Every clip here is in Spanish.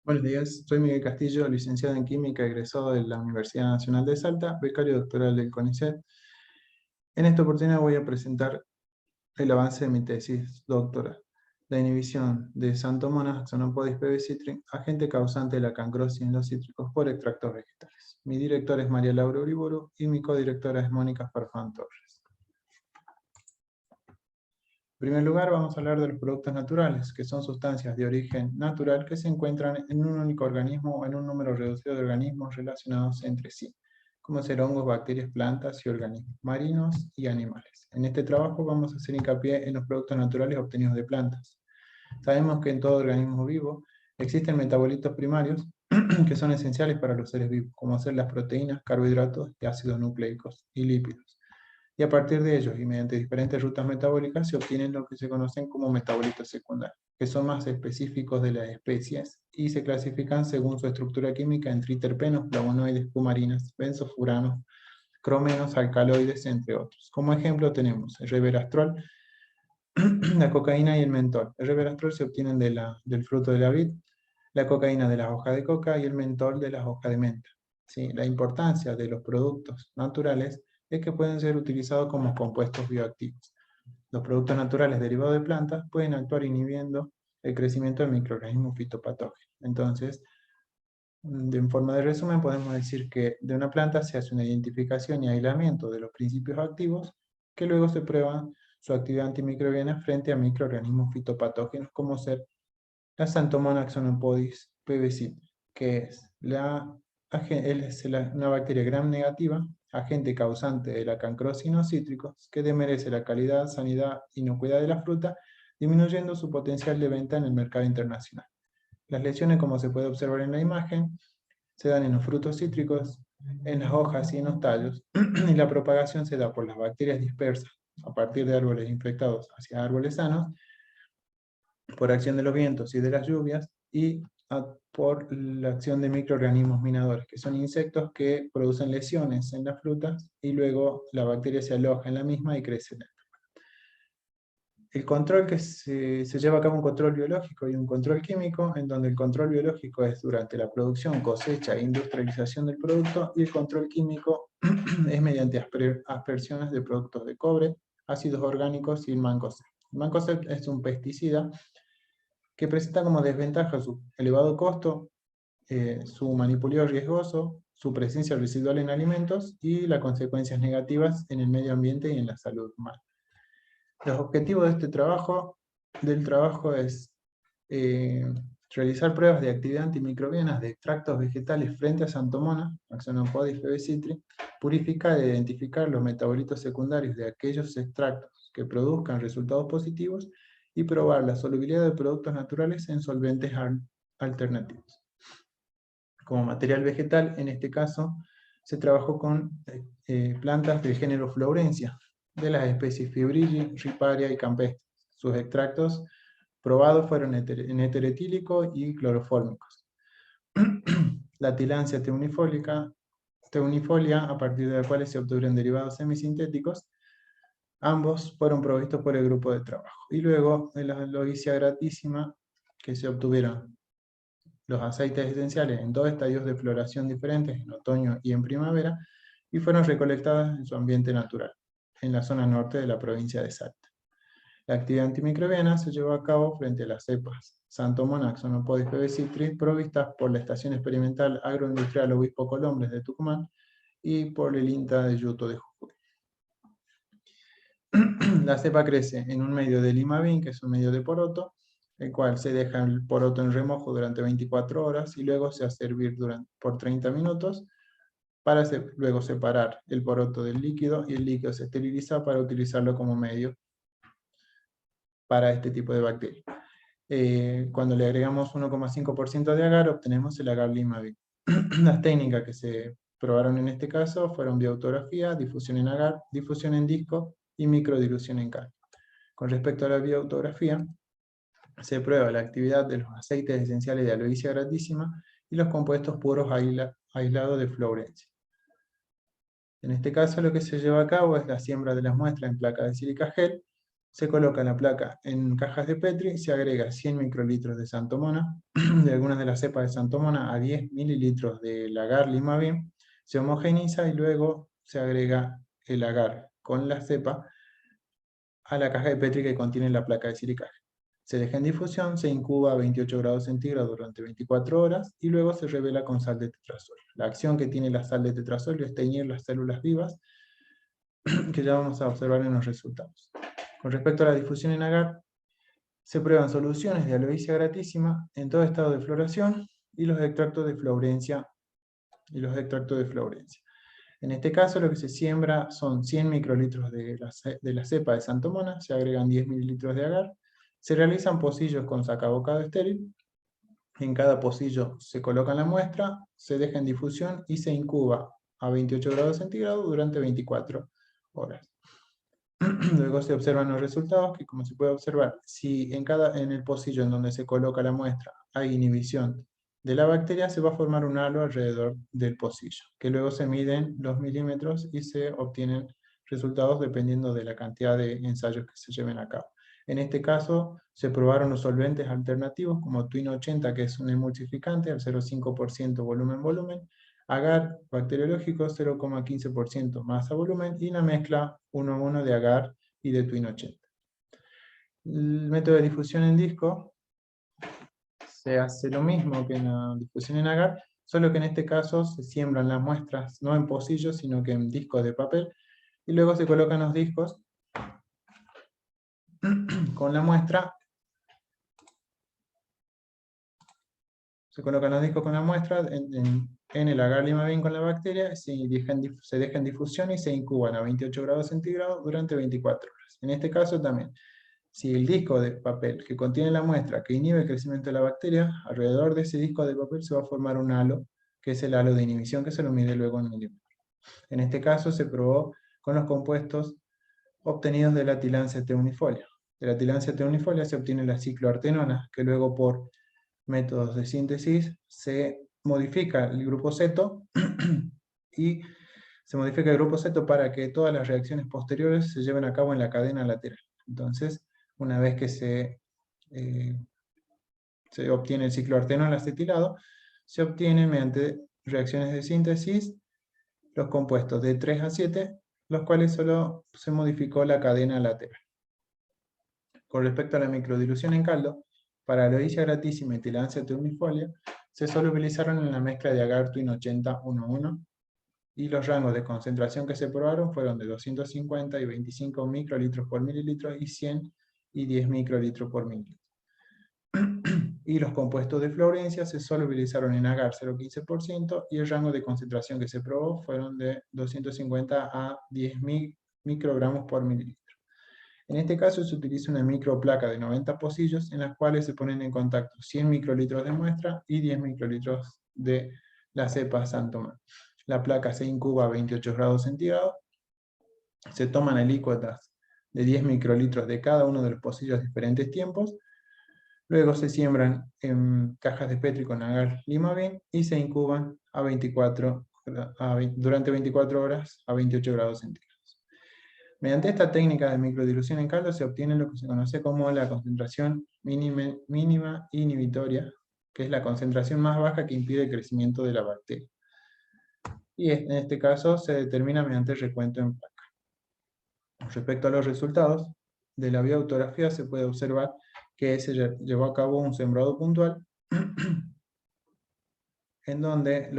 Buenos días, soy Miguel Castillo, licenciado en Química, egresado de la Universidad Nacional de Salta, becario doctoral del CONICET. En esta oportunidad voy a presentar el avance de mi tesis doctoral, la inhibición de Xanthomonas xanthopodis pb-citrin, agente causante de la cancrosis en los cítricos por extractos vegetales. Mi directora es María Laura Uriburu y mi codirectora es Mónica Farfán Torres. En primer lugar, vamos a hablar de los productos naturales, que son sustancias de origen natural que se encuentran en un único organismo o en un número reducido de organismos relacionados entre sí, como ser hongos, bacterias, plantas y organismos marinos y animales. En este trabajo vamos a hacer hincapié en los productos naturales obtenidos de plantas. Sabemos que en todo organismo vivo existen metabolitos primarios que son esenciales para los seres vivos, como ser las proteínas, carbohidratos y ácidos nucleicos y lípidos. Y a partir de ellos, y mediante diferentes rutas metabólicas, se obtienen lo que se conocen como metabolitos secundarios, que son más específicos de las especies y se clasifican según su estructura química en triterpenos, flavonoides, cumarinas, benzofuranos, cromenos, alcaloides, entre otros. Como ejemplo tenemos el resveratrol, la cocaína y el mentol. El resveratrol se obtienen del fruto de la vid, la cocaína de las hojas de coca y el mentol de las hojas de menta. ¿Sí? La importancia de los productos naturales es que pueden ser utilizados como compuestos bioactivos. Los productos naturales derivados de plantas pueden actuar inhibiendo el crecimiento de microorganismos fitopatógenos. Entonces, en forma de resumen, podemos decir que de una planta se hace una identificación y aislamiento de los principios activos que luego se prueba su actividad antimicrobiana frente a microorganismos fitopatógenos como ser la Xanthomonas xanthopodis pb-citrin, que es una bacteria gram negativa, agente causante de la cancrosis en los cítricos, que demerece la calidad, sanidad e inocuidad de la fruta, disminuyendo su potencial de venta en el mercado internacional. Las lesiones, como se puede observar en la imagen, se dan en los frutos cítricos, en las hojas y en los tallos, y la propagación se da por las bacterias dispersas a partir de árboles infectados hacia árboles sanos, por acción de los vientos y de las lluvias, y por la acción de microorganismos minadores, que son insectos que producen lesiones en las frutas, y luego la bacteria se aloja en la misma y crece. El control que se lleva a cabo un control biológico y un control químico, en donde el control biológico es durante la producción, cosecha e industrialización del producto, y el control químico es mediante aspersiones de productos de cobre, ácidos orgánicos y el mancozeb. El mancozeb es un pesticida que presenta como desventaja su elevado costo, su manipulio riesgoso, su presencia residual en alimentos y las consecuencias negativas en el medio ambiente y en la salud humana. Los objetivos de este trabajo, es realizar pruebas de actividad antimicrobiana de extractos vegetales frente a Xanthomonas xanthopodis pb-citrin, purificar e identificar los metabolitos secundarios de aquellos extractos que produzcan resultados positivos y probar la solubilidad de productos naturales en solventes alternativos. Como material vegetal, en este caso, se trabajó con plantas del género Florencia, de las especies Fibrilli, Riparia y Campestre. Sus extractos probados fueron en éter etílico y clorofórmicos. La tilancia teunifolia, a partir de la cual se obtuvieron derivados semisintéticos, ambos fueron provistos por el grupo de trabajo. Y luego, en la aloysia gratísima, que se obtuvieron los aceites esenciales en dos estadios de floración diferentes, en otoño y en primavera, y fueron recolectadas en su ambiente natural, en la zona norte de la provincia de Salta. La actividad antimicrobiana se llevó a cabo frente a las cepas Xanthomonas xanthopodis pb-citrin, provistas por la Estación Experimental Agroindustrial Obispo Colombres de Tucumán y por el INTA de Yuto de Jujuy. La cepa crece en un medio de limabín, que es un medio de poroto, el cual se deja el poroto en remojo durante 24 horas y luego se hace hervir por 30 minutos para luego separar el poroto del líquido, y el líquido se esteriliza para utilizarlo como medio para este tipo de bacterias. Cuando le agregamos 1,5% de agar, obtenemos el agar limabín. Las técnicas que se probaron en este caso fueron bioautografía, difusión en agar, difusión en disco y microdilución en cal. Con respecto a la bioautografía, se prueba la actividad de los aceites esenciales de aloysia gratísima y los compuestos puros aislados de Florencia. En este caso, lo que se lleva a cabo es la siembra de las muestras en placa de sílica gel, Se coloca la placa en cajas de Petri, se agrega 100 microlitros de Santomona, de algunas de las cepas de Santomona, a 10 mililitros del agar limavim, se homogeneiza y luego se agrega el agar con la cepa a la caja de Petri que contiene la placa de silicaje. Se deja en difusión, se incuba a 28 grados centígrados durante 24 horas y luego se revela con sal de tetrasolio. La acción que tiene la sal de tetrasolio es teñir las células vivas, que ya vamos a observar en los resultados. Con respecto a la difusión en agar, se prueban soluciones de aloesia gratísima en todo estado de floración y los extractos de flaurencia. En este caso lo que se siembra son 100 microlitros de la cepa de Santomona, se agregan 10 mililitros de agar, se realizan pocillos con sacabocado estéril, en cada pocillo se coloca la muestra, se deja en difusión y se incuba a 28 grados centígrados durante 24 horas. Luego se observan los resultados, que como se puede observar, si en el pocillo en donde se coloca la muestra hay inhibición de la bacteria, se va a formar un halo alrededor del pocillo, que luego se miden los milímetros y se obtienen resultados dependiendo de la cantidad de ensayos que se lleven a cabo. En este caso, se probaron los solventes alternativos como Twin 80, que es un emulsificante al 0,5% volumen-volumen, agar bacteriológico 0,15% masa volumen y una mezcla 1:1 de agar y de Twin 80. El método de difusión en disco se hace lo mismo que en la difusión en agar, solo que en este caso se siembran las muestras no en pocillos, sino que en discos de papel, y luego se colocan los discos con la muestra. Se colocan los discos con la muestra en el agar limavim con la bacteria, se deja en difusión y se incuban a 28 grados centígrados durante 24 horas. En este caso también, si el disco de papel que contiene la muestra que inhibe el crecimiento de la bacteria, alrededor de ese disco de papel se va a formar un halo, que es el halo de inhibición, que se lo mide luego en milímetros. En este caso se probó con los compuestos obtenidos de la tilancia teunifolia. De la tilancia teunifolia se obtiene la cicloartenona, que luego por métodos de síntesis se modifica el grupo ceto y se modifica el grupo ceto para que todas las reacciones posteriores se lleven a cabo en la cadena lateral. Entonces, una vez que se obtiene el cicloartenol acetilado, se obtienen mediante reacciones de síntesis los compuestos de 3 a 7, los cuales solo se modificó la cadena lateral. Con respecto a la microdilución en caldo, para aloesia gratísima y tilancia teunifolia, se solubilizaron en la mezcla de agar Twin 80 1:1, y los rangos de concentración que se probaron fueron de 250 y 25 microlitros por mililitro y 100 y 10 microlitros por mililitro. Y los compuestos de fluorencia se solubilizaron en agar 0,15% y el rango de concentración que se probó fueron de 250 a 10 microgramos por mililitro. En este caso se utiliza una microplaca de 90 pocillos en las cuales se ponen en contacto 100 microlitros de muestra y 10 microlitros de la cepa Santomona. La placa se incuba a 28 grados centígrados, se toman alícuotas de 10 microlitros de cada uno de los pocillos a diferentes tiempos, luego se siembran en cajas de Petri con agar limavim y se incuban durante 24 horas a 28 grados centígrados. Mediante esta técnica de microdilución en caldo se obtiene lo que se conoce como la concentración mínima inhibitoria, que es la concentración más baja que impide el crecimiento de la bacteria. Y en este caso se determina mediante el recuento en placa. Respecto a los resultados de la bioautografía, se puede observar que se llevó a cabo un sembrado puntual en donde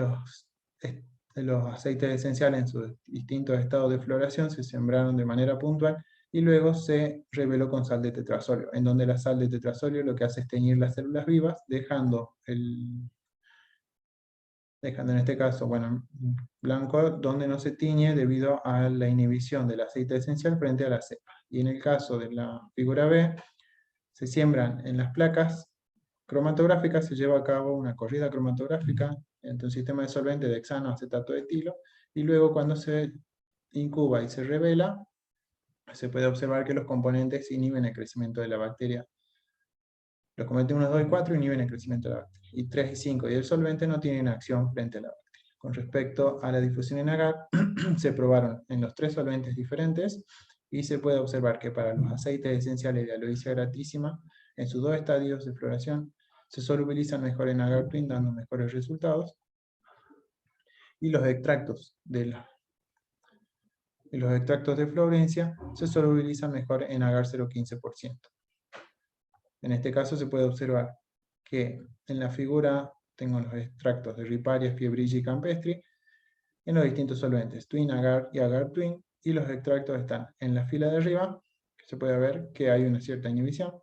los aceites esenciales en sus distintos estados de floración se sembraron de manera puntual y luego se reveló con sal de tetrasolio, en donde la sal de tetrasolio lo que hace es teñir las células vivas, dejando en este caso, bueno, blanco, donde no se tiñe debido a la inhibición del aceite esencial frente a la cepa. Y en el caso de la figura B, se siembran en las placas cromatográficas, se lleva a cabo una corrida cromatográfica entre un sistema de solvente de hexano, acetato de etilo, y luego cuando se incuba y se revela, se puede observar que los componentes inhiben el crecimiento de la bacteria. Los componentes 1, 2 y 4 inhiben el crecimiento de la bacteria, y 3 y 5 y el solvente no tienen acción frente a la bacteria. Con respecto a la difusión en agar, se probaron en los 3 solventes diferentes, y se puede observar que para los aceites esenciales de aloesia gratísima, en sus dos estadios de floración, se solubilizan mejor en agar twin, dando mejores resultados, y los extractos de Florencia se solubilizan mejor en agar 0,15%. En este caso se puede observar que en la figura tengo los extractos de Riparia, Fiebrilla y Campestri en los distintos solventes, Twin, Agar y Agar Twin, y los extractos están en la fila de arriba, que se puede ver que hay una cierta inhibición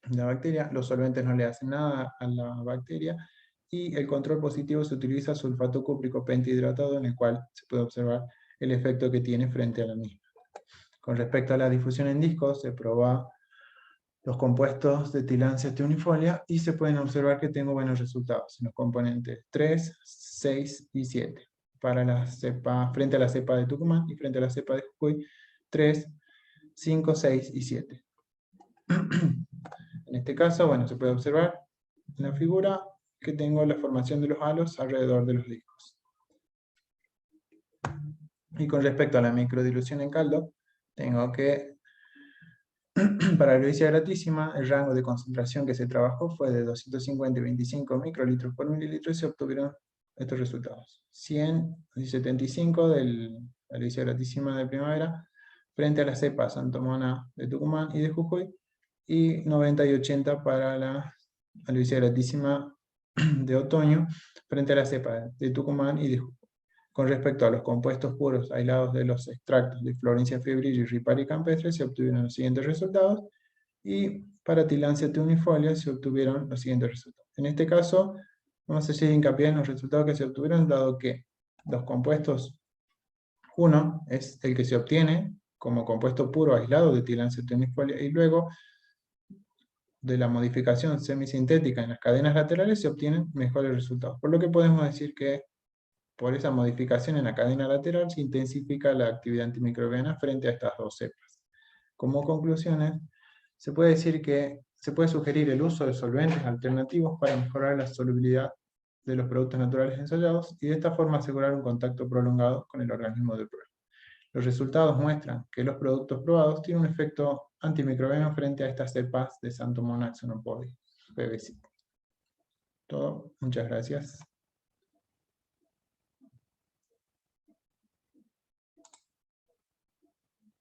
de la bacteria, los solventes no le hacen nada a la bacteria, y el control positivo se utiliza sulfato cúprico pentahidratado, en el cual se puede observar el efecto que tiene frente a la misma. Con respecto a la difusión en discos, se prueba los compuestos de tilancia teunifolia y se pueden observar que tengo buenos resultados en los componentes 3, 6 y 7. Para la cepa, frente a la cepa de Tucumán y frente a la cepa de Jujuy, 3, 5, 6 y 7. En este caso, bueno, se puede observar en la figura que tengo la formación de los halos alrededor de los discos. Y con respecto a la microdilución en caldo, tengo que para la aloesia gratísima, el rango de concentración que se trabajó fue de 250 y 25 microlitros por mililitro y se obtuvieron estos resultados. 100 y 75 de la aloesia gratísima de primavera frente a la cepa Santo Mona de Tucumán y de Jujuy, y 90 y 80 para la aloesia gratísima de otoño frente a la cepa de Tucumán y de Jujuy. Con respecto a los compuestos puros aislados de los extractos de Florencia Fiebrilla y Riparia Campestre, se obtuvieron los siguientes resultados, y para Tillandsia teunifolia se obtuvieron los siguientes resultados. En este caso, vamos a hacer hincapié en los resultados que se obtuvieron, dado que los compuestos 1 es el que se obtiene como compuesto puro aislado de Tillandsia teunifolia, y luego de la modificación semisintética en las cadenas laterales se obtienen mejores resultados. Por lo que podemos decir que por esa modificación en la cadena lateral se intensifica la actividad antimicrobiana frente a estas dos cepas. Como conclusiones, se puede decir que se puede sugerir el uso de solventes alternativos para mejorar la solubilidad de los productos naturales ensayados y de esta forma asegurar un contacto prolongado con el organismo de prueba. Los resultados muestran que los productos probados tienen un efecto antimicrobiano frente a estas cepas de Xanthomonas xenopodi PBC. Todo, muchas gracias.